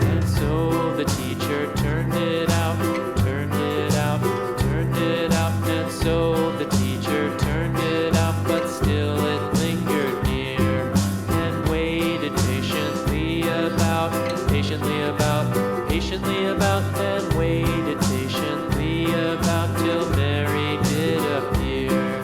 And so the teacher turned it out, turned it out, turned it out. And so the teacher turned it out, but still it lingered near and waited patiently about, and waited patiently about till Mary did appear.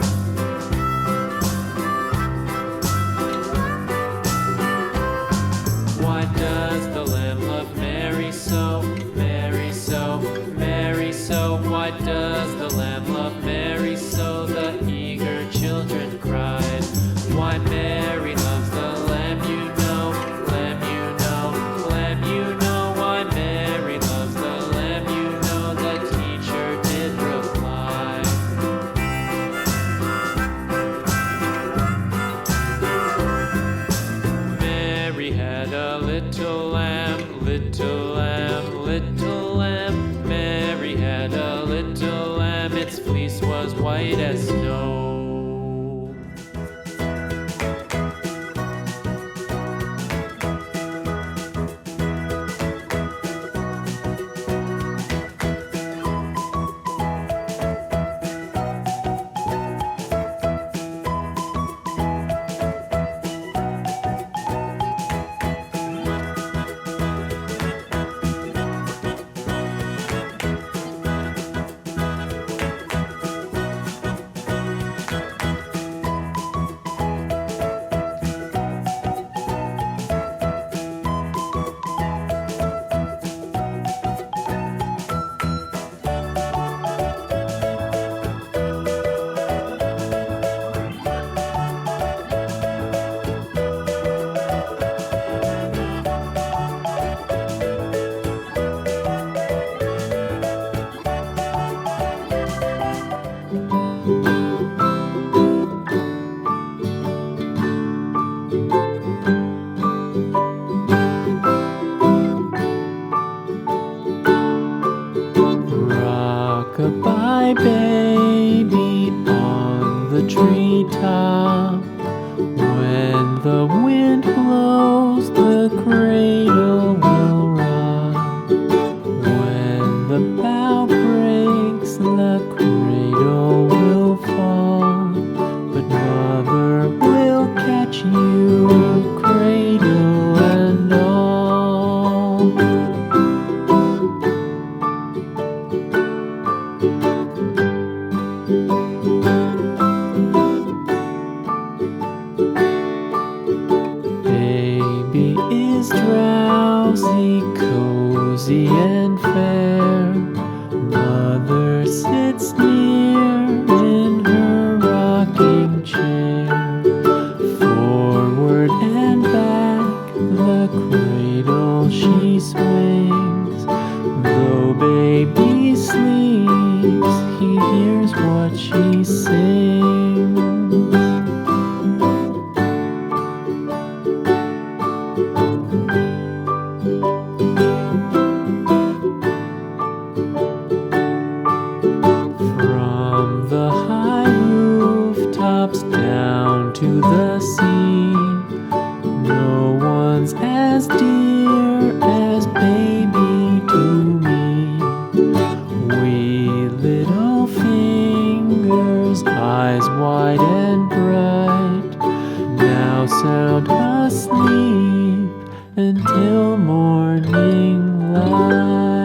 watch you, cradle and all. Baby is drowsy, cozy and fair. Mother sits near in her rocking chair. Forward and back the cradle she swings. Though baby sleeps, he hears what she sings. From the high rooftops down to the sea, no one's as dear as baby to me. Wee little fingers, eyes wide and bright, now sound asleep until morning light.